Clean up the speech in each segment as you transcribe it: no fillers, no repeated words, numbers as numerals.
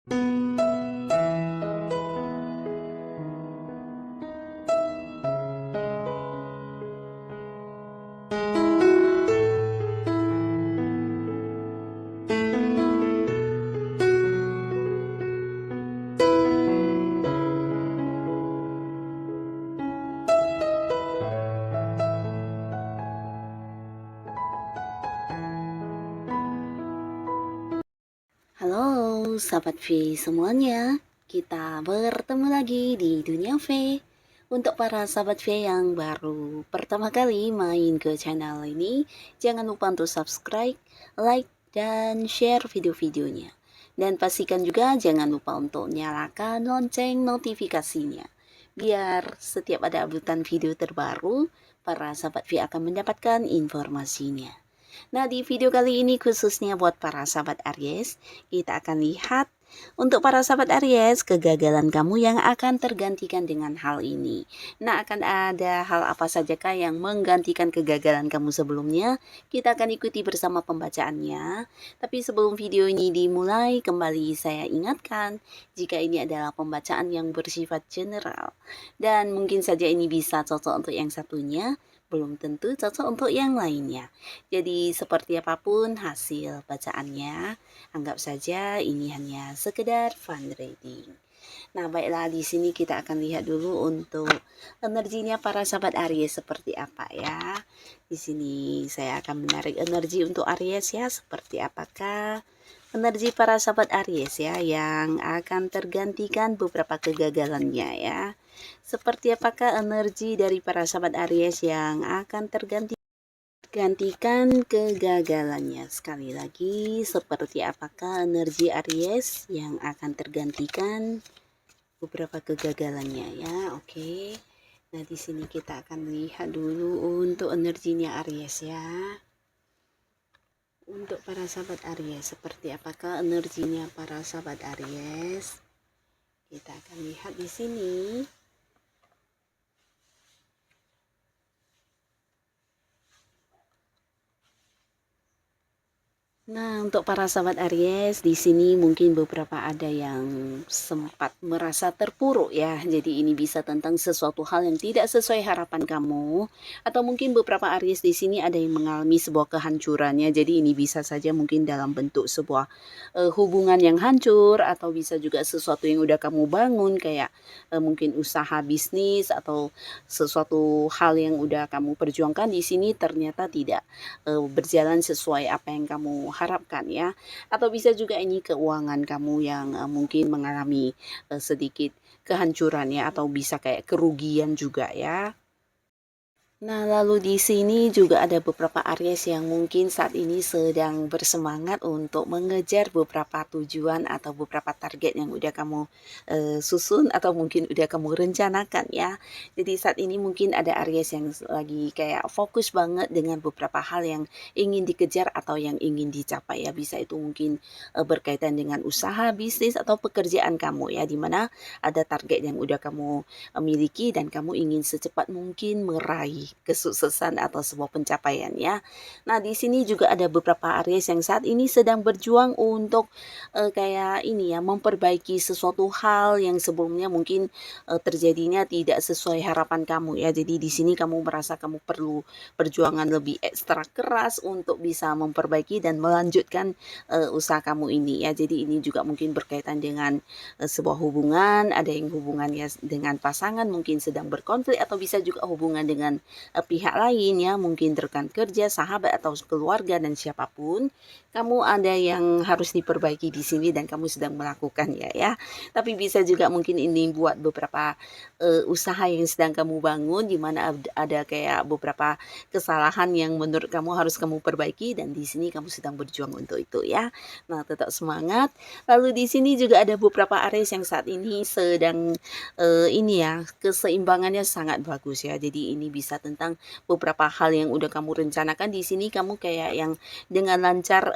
Halo sahabat V semuanya, kita bertemu lagi di Dunia V. Untuk para sahabat V yang baru pertama kali main ke channel ini, jangan lupa untuk subscribe, like, dan share video-videonya. Dan pastikan juga jangan lupa untuk nyalakan lonceng notifikasinya, biar setiap ada updatean video terbaru, para sahabat V akan mendapatkan informasinya. Nah, di video kali ini khususnya buat para sahabat Aries, kita akan lihat untuk para sahabat Aries, kegagalan kamu yang akan tergantikan dengan hal ini. Nah, akan ada hal apa sajakah yang menggantikan kegagalan kamu sebelumnya? Kita akan ikuti bersama pembacaannya. Tapi sebelum video ini dimulai, kembali saya ingatkan, jika ini adalah pembacaan yang bersifat general, dan mungkin saja ini bisa cocok untuk yang satunya, belum tentu cocok untuk yang lainnya. Jadi seperti apapun hasil bacaannya, anggap saja ini hanya sekedar fun reading. Nah, baiklah, di sini kita akan lihat dulu untuk energinya para sahabat Aries seperti apa ya. Di sini saya akan menarik energi untuk Aries ya, seperti apakah energi para sahabat Aries ya yang akan tergantikan beberapa kegagalannya ya. Seperti apakah energi dari para sahabat Aries yang akan gantikan kegagalannya. Sekali lagi, seperti apakah energi Aries yang akan tergantikan beberapa kegagalannya ya. Oke. Nah, di sini kita akan lihat dulu untuk energinya Aries ya. Untuk para sahabat Aries, seperti apakah energinya para sahabat Aries? Kita akan lihat di sini. Nah, untuk para sahabat Aries, di sini mungkin beberapa ada yang sempat merasa terpuruk ya. Jadi ini bisa tentang sesuatu hal yang tidak sesuai harapan kamu, atau mungkin beberapa Aries di sini ada yang mengalami sebuah kehancurannya. Jadi ini bisa saja mungkin dalam bentuk sebuah hubungan yang hancur, atau bisa juga sesuatu yang udah kamu bangun kayak mungkin usaha bisnis atau sesuatu hal yang udah kamu perjuangkan di sini ternyata tidak berjalan sesuai apa yang kamu harapkan ya. Atau bisa juga ini keuangan kamu yang mungkin mengalami sedikit kehancuran ya, atau bisa kayak kerugian juga ya. Nah, lalu di sini juga ada beberapa Aries yang mungkin saat ini sedang bersemangat untuk mengejar beberapa tujuan atau beberapa target yang udah kamu susun atau mungkin udah kamu rencanakan ya. Jadi saat ini mungkin ada Aries yang lagi kayak fokus banget dengan beberapa hal yang ingin dikejar atau yang ingin dicapai ya. Bisa itu mungkin berkaitan dengan usaha, bisnis atau pekerjaan kamu ya, dimana ada target yang udah kamu miliki dan kamu ingin secepat mungkin meraih kesuksesan atau sebuah pencapaian ya. Nah, di sini juga ada beberapa Aries yang saat ini sedang berjuang untuk kayak ini ya, memperbaiki sesuatu hal yang sebelumnya mungkin terjadinya tidak sesuai harapan kamu ya. Jadi di sini kamu merasa kamu perlu perjuangan lebih ekstra keras untuk bisa memperbaiki dan melanjutkan usaha kamu ini ya. Jadi ini juga mungkin berkaitan dengan sebuah hubungan, ada yang hubungannya dengan pasangan mungkin sedang berkonflik, atau bisa juga hubungan dengan pihak lain ya, mungkin rekan kerja, sahabat atau keluarga dan siapapun. Kamu ada yang harus diperbaiki di sini dan kamu sedang melakukan ya. Tapi bisa juga mungkin ini buat beberapa usaha yang sedang kamu bangun, di mana ada kayak beberapa kesalahan yang menurut kamu harus kamu perbaiki, dan di sini kamu sedang berjuang untuk itu ya. Nah, tetap semangat. Lalu di sini juga ada beberapa Aries yang saat ini sedang ini ya, keseimbangannya sangat bagus ya. Jadi ini bisa tentang beberapa hal yang udah kamu rencanakan di sini, kamu kayak yang dengan lancar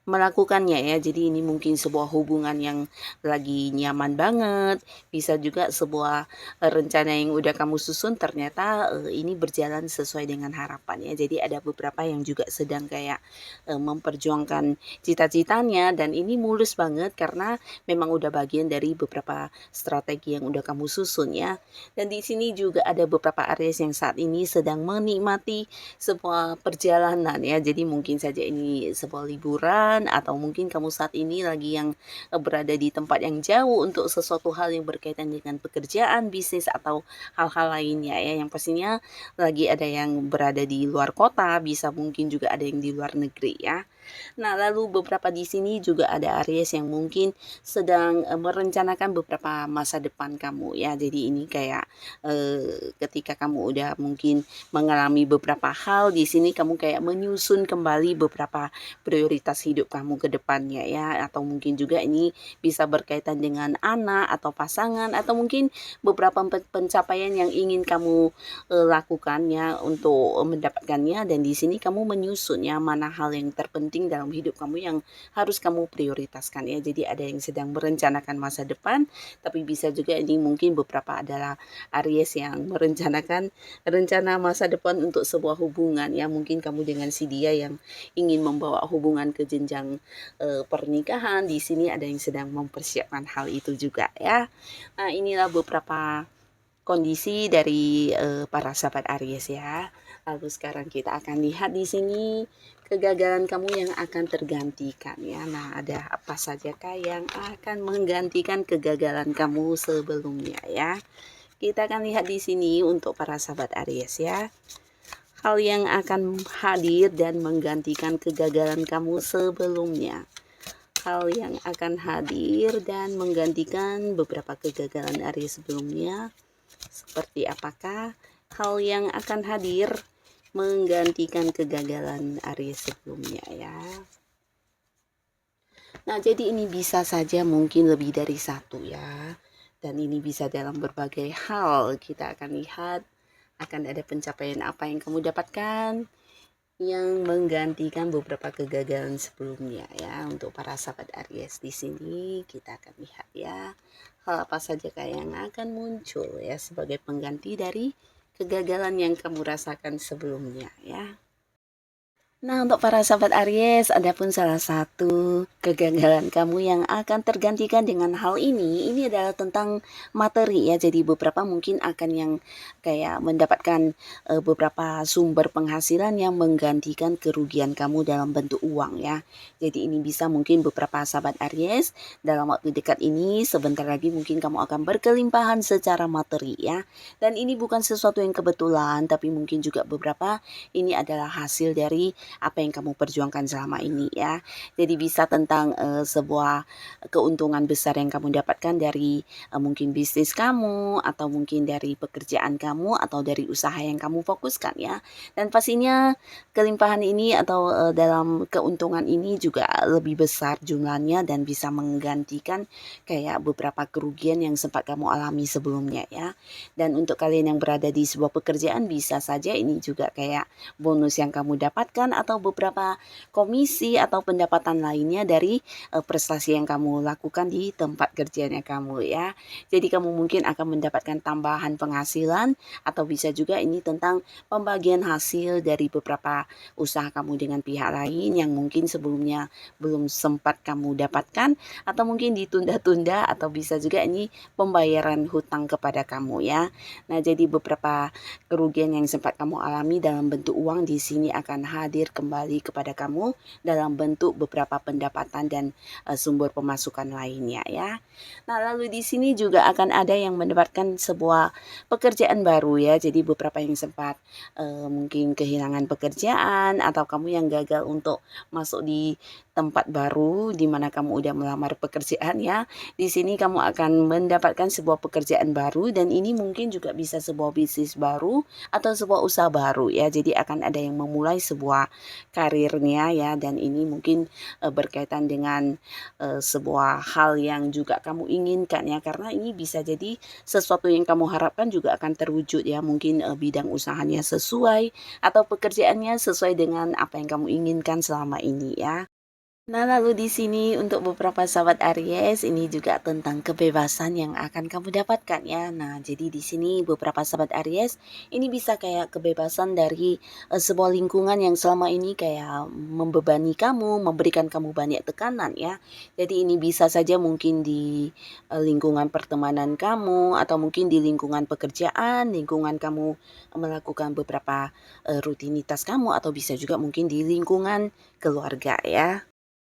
melakukannya ya. Jadi ini mungkin sebuah hubungan yang lagi nyaman banget, bisa juga sebuah rencana yang udah kamu susun ternyata ini berjalan sesuai dengan harapan ya. Jadi ada beberapa yang juga sedang kayak memperjuangkan cita-citanya, dan ini mulus banget karena memang udah bagian dari beberapa strategi yang udah kamu susun ya. Dan di sini juga ada beberapa Aries yang saat ini sedang menikmati sebuah perjalanan ya. Jadi mungkin saja ini sebuah liburan, atau mungkin kamu saat ini lagi yang berada di tempat yang jauh untuk sesuatu hal yang berkaitan dengan pekerjaan, bisnis, atau hal-hal lainnya ya. Yang pastinya lagi ada yang berada di luar kota, bisa mungkin juga ada yang di luar negeri ya. Nah, lalu beberapa di sini juga ada Aries yang mungkin sedang merencanakan beberapa masa depan kamu ya. Jadi ini kayak ketika kamu udah mungkin mengalami beberapa hal, di sini kamu kayak menyusun kembali beberapa prioritas hidup kamu ke depannya ya. Atau mungkin juga ini bisa berkaitan dengan anak atau pasangan, atau mungkin beberapa pencapaian yang ingin kamu lakukan ya untuk mendapatkannya. Dan di sini kamu menyusun ya mana hal yang terpenting dalam hidup kamu yang harus kamu prioritaskan ya. Jadi ada yang sedang merencanakan masa depan, tapi bisa juga ini mungkin beberapa adalah Aries yang merencanakan rencana masa depan untuk sebuah hubungan ya. Mungkin kamu dengan si dia yang ingin membawa hubungan ke jenjang pernikahan. Di sini ada yang sedang mempersiapkan hal itu juga ya. Nah, inilah beberapa kondisi dari para sahabat Aries ya. Lalu sekarang kita akan lihat di sini kegagalan kamu yang akan tergantikan ya. Nah, ada apa sajakah yang akan menggantikan kegagalan kamu sebelumnya ya. Kita akan lihat di sini untuk para sahabat Aries ya. Hal yang akan hadir dan menggantikan kegagalan kamu sebelumnya. Hal yang akan hadir dan menggantikan beberapa kegagalan Aries sebelumnya. Seperti apakah hal yang akan hadir menggantikan kegagalan Aries sebelumnya ya. Nah, jadi ini bisa saja mungkin lebih dari satu ya. Dan ini bisa dalam berbagai hal. Kita akan lihat akan ada pencapaian apa yang kamu dapatkan yang menggantikan beberapa kegagalan sebelumnya ya. Untuk para sahabat Aries di sini kita akan lihat ya, hal apa saja yang akan muncul ya sebagai pengganti dari kegagalan yang kamu rasakan sebelumnya ya. Nah, untuk para sahabat Aries, adapun salah satu kegagalan kamu yang akan tergantikan dengan hal ini adalah tentang materi ya. Jadi beberapa mungkin akan yang kayak mendapatkan beberapa sumber penghasilan yang menggantikan kerugian kamu dalam bentuk uang ya. Jadi ini bisa mungkin beberapa sahabat Aries dalam waktu dekat ini, sebentar lagi mungkin kamu akan berkelimpahan secara materi ya. Dan ini bukan sesuatu yang kebetulan, tapi mungkin juga beberapa ini adalah hasil dari apa yang kamu perjuangkan selama ini ya. Jadi bisa tentang sebuah keuntungan besar yang kamu dapatkan dari mungkin bisnis kamu, atau mungkin dari pekerjaan kamu, atau dari usaha yang kamu fokuskan ya. Dan pastinya kelimpahan ini atau dalam keuntungan ini juga lebih besar jumlahnya dan bisa menggantikan kayak beberapa kerugian yang sempat kamu alami sebelumnya ya. Dan untuk kalian yang berada di sebuah pekerjaan, bisa saja ini juga kayak bonus yang kamu dapatkan, atau beberapa komisi atau pendapatan lainnya dari prestasi yang kamu lakukan di tempat kerjanya kamu ya. Jadi kamu mungkin akan mendapatkan tambahan penghasilan, atau bisa juga ini tentang pembagian hasil dari beberapa usaha kamu dengan pihak lain yang mungkin sebelumnya belum sempat kamu dapatkan, atau mungkin ditunda-tunda, atau bisa juga ini pembayaran hutang kepada kamu ya. Nah, jadi beberapa kerugian yang sempat kamu alami dalam bentuk uang di sini akan hadir kembali kepada kamu dalam bentuk beberapa pendapatan dan sumber pemasukan lainnya ya. Nah, lalu di sini juga akan ada yang mendapatkan sebuah pekerjaan baru ya. Jadi beberapa yang sempat mungkin kehilangan pekerjaan, atau kamu yang gagal untuk masuk di tempat baru di mana kamu udah melamar pekerjaan ya. Di sini kamu akan mendapatkan sebuah pekerjaan baru, dan ini mungkin juga bisa sebuah bisnis baru atau sebuah usaha baru ya. Jadi akan ada yang memulai sebuah karirnya ya, dan ini mungkin berkaitan dengan sebuah hal yang juga kamu inginkan ya, karena ini bisa jadi sesuatu yang kamu harapkan juga akan terwujud ya. Mungkin bidang usahanya sesuai, atau pekerjaannya sesuai dengan apa yang kamu inginkan selama ini ya. Nah, lalu di sini untuk beberapa sahabat Aries, ini juga tentang kebebasan yang akan kamu dapatkan ya. Nah, jadi di sini beberapa sahabat Aries, ini bisa kayak kebebasan dari sebuah lingkungan yang selama ini kayak membebani kamu, memberikan kamu banyak tekanan ya. Jadi ini bisa saja mungkin di lingkungan pertemanan kamu atau mungkin di lingkungan pekerjaan, lingkungan kamu melakukan beberapa rutinitas kamu atau bisa juga mungkin di lingkungan keluarga ya.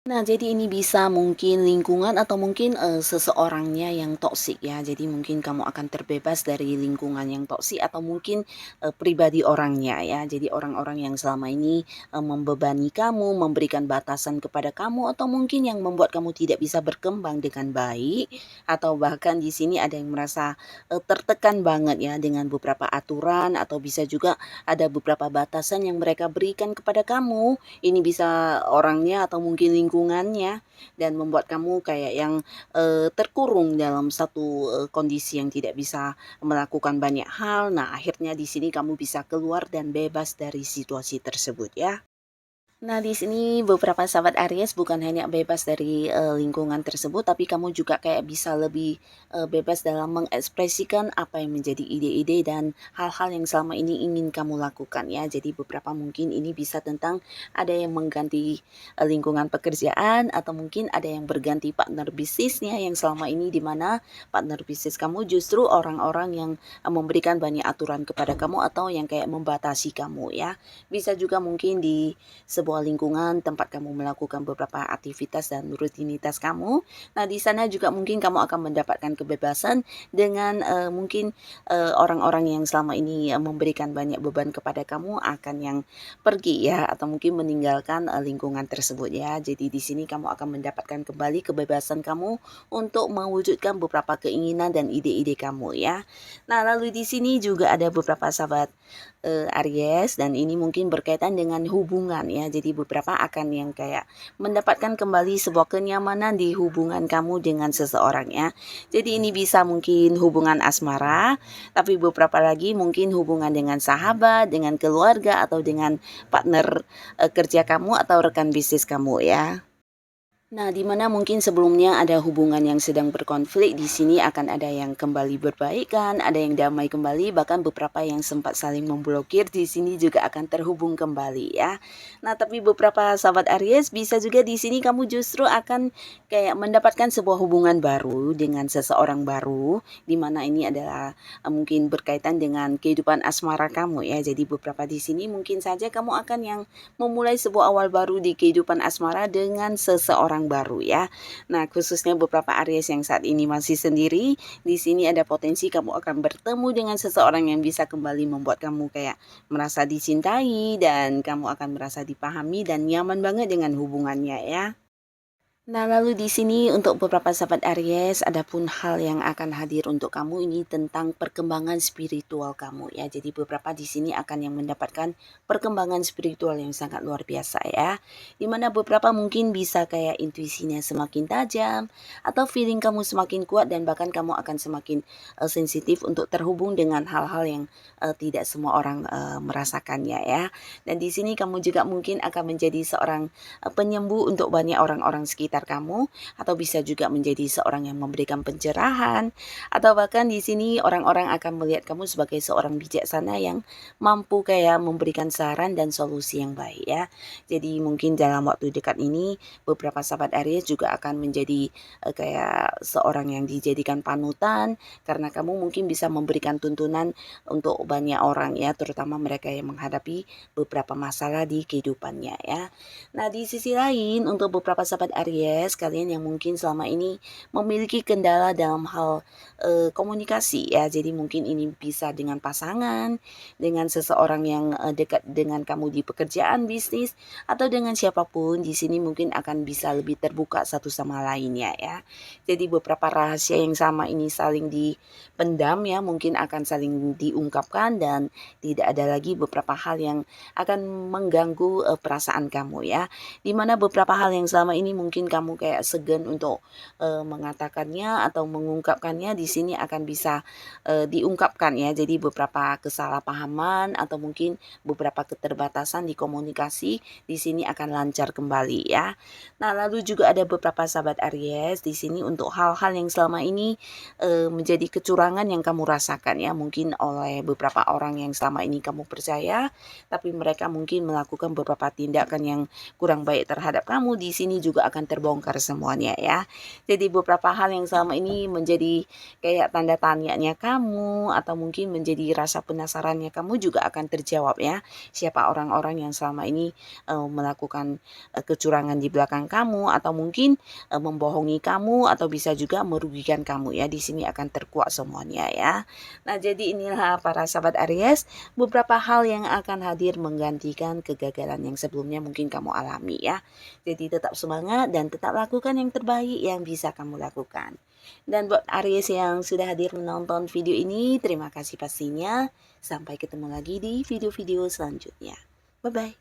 Nah, jadi ini bisa mungkin lingkungan atau mungkin, seseorangnya yang toksik ya. Jadi mungkin kamu akan terbebas dari lingkungan yang toksik atau mungkin, pribadi orangnya ya. Jadi orang-orang yang selama ini, membebani kamu, memberikan batasan kepada kamu, atau mungkin yang membuat kamu tidak bisa berkembang dengan baik, atau bahkan di sini ada yang merasa, tertekan banget ya dengan beberapa aturan atau bisa juga ada beberapa batasan yang mereka berikan kepada kamu. Ini bisa orangnya atau mungkin lingkungannya dan membuat kamu kayak yang, terkurung dalam satu, kondisi yang tidak bisa melakukan banyak hal. Nah, akhirnya di sini kamu bisa keluar dan bebas dari situasi tersebut ya. Nah, di sini beberapa sahabat Aries bukan hanya bebas dari, lingkungan tersebut, tapi kamu juga kayak bisa lebih, bebas dalam mengekspresikan apa yang menjadi ide-ide dan hal-hal yang selama ini ingin kamu lakukan ya. Jadi beberapa mungkin ini bisa tentang ada yang mengganti, lingkungan pekerjaan atau mungkin ada yang berganti partner bisnisnya yang selama ini di mana partner bisnis kamu justru orang-orang yang, memberikan banyak aturan kepada kamu atau yang kayak membatasi kamu ya. Bisa juga mungkin di sebuah lingkungan tempat kamu melakukan beberapa aktivitas dan rutinitas kamu. Nah, di sana juga mungkin kamu akan mendapatkan kebebasan dengan mungkin orang-orang yang selama ini memberikan banyak beban kepada kamu akan yang pergi ya atau mungkin meninggalkan lingkungan tersebut ya. Jadi di sini kamu akan mendapatkan kembali kebebasan kamu untuk mewujudkan beberapa keinginan dan ide-ide kamu ya. Nah, lalu di sini juga ada beberapa sahabat Aries dan ini mungkin berkaitan dengan hubungan ya. Jadi beberapa akan yang kayak mendapatkan kembali sebuah kenyamanan di hubungan kamu dengan seseorang ya. Jadi ini bisa mungkin hubungan asmara, tapi beberapa lagi mungkin hubungan dengan sahabat, dengan keluarga atau dengan partner kerja kamu atau rekan bisnis kamu ya. Nah, di mana mungkin sebelumnya ada hubungan yang sedang berkonflik, di sini akan ada yang kembali berbaikan, ada yang damai kembali, bahkan beberapa yang sempat saling memblokir di sini juga akan terhubung kembali ya. Nah, tapi beberapa sahabat Aries bisa juga di sini kamu justru akan kayak mendapatkan sebuah hubungan baru dengan seseorang baru, di mana ini adalah mungkin berkaitan dengan kehidupan asmara kamu ya. Jadi beberapa di sini mungkin saja kamu akan yang memulai sebuah awal baru di kehidupan asmara dengan seseorang baru ya. Nah, khususnya beberapa Aries yang saat ini masih sendiri, di sini ada potensi kamu akan bertemu dengan seseorang yang bisa kembali membuat kamu kayak merasa dicintai dan kamu akan merasa dipahami dan nyaman banget dengan hubungannya ya. Nah, lalu di sini untuk beberapa sahabat Aries, ada pun hal yang akan hadir untuk kamu ini tentang perkembangan spiritual kamu ya. Jadi beberapa di sini akan yang mendapatkan perkembangan spiritual yang sangat luar biasa ya. Dimana beberapa mungkin bisa kayak intuisinya semakin tajam atau feeling kamu semakin kuat dan bahkan kamu akan semakin sensitif untuk terhubung dengan hal-hal yang tidak semua orang merasakannya ya. Dan di sini kamu juga mungkin akan menjadi seorang penyembuh untuk banyak orang-orang sekitar kamu atau bisa juga menjadi seorang yang memberikan pencerahan atau bahkan di sini orang-orang akan melihat kamu sebagai seorang bijaksana yang mampu kayak memberikan saran dan solusi yang baik ya. Jadi mungkin dalam waktu dekat ini beberapa sahabat Aries juga akan menjadi kayak seorang yang dijadikan panutan karena kamu mungkin bisa memberikan tuntunan untuk banyak orang ya, terutama mereka yang menghadapi beberapa masalah di kehidupannya ya. Nah, di sisi lain untuk beberapa sahabat Aries, kalian yang mungkin selama ini memiliki kendala dalam hal komunikasi ya. Jadi mungkin ini bisa dengan pasangan, dengan seseorang yang dekat dengan kamu di pekerjaan, bisnis atau dengan siapapun di sini mungkin akan bisa lebih terbuka satu sama lainnya ya. Jadi beberapa rahasia yang sama ini saling dipendam ya, mungkin akan saling diungkapkan dan tidak ada lagi beberapa hal yang akan mengganggu perasaan kamu ya. Di mana beberapa hal yang selama ini mungkin kamu kayak segan untuk mengatakannya atau mengungkapkannya, di sini akan bisa diungkapkan ya. Jadi beberapa kesalahpahaman atau mungkin beberapa keterbatasan di komunikasi di sini akan lancar kembali ya. Nah, lalu juga ada beberapa sahabat Aries di sini untuk hal-hal yang selama ini menjadi kecurangan yang kamu rasakan ya, mungkin oleh beberapa orang yang selama ini kamu percaya, tapi mereka mungkin melakukan beberapa tindakan yang kurang baik terhadap kamu, di sini juga akan terbongkar semuanya ya. Jadi beberapa hal yang selama ini menjadi kayak tanda tanyanya kamu atau mungkin menjadi rasa penasarannya kamu juga akan terjawab ya. Siapa orang-orang yang selama ini melakukan kecurangan di belakang kamu atau mungkin membohongi kamu atau bisa juga merugikan kamu ya. Di sini akan terkuak semuanya ya. Nah, jadi inilah para sahabat Aries beberapa hal yang akan hadir menggantikan kegagalan yang sebelumnya mungkin kamu alami ya. Jadi tetap semangat dan tetap lakukan yang terbaik yang bisa kamu lakukan. Dan buat Aries yang sudah hadir menonton video ini, terima kasih pastinya. Sampai ketemu lagi di video-video selanjutnya. Bye-bye.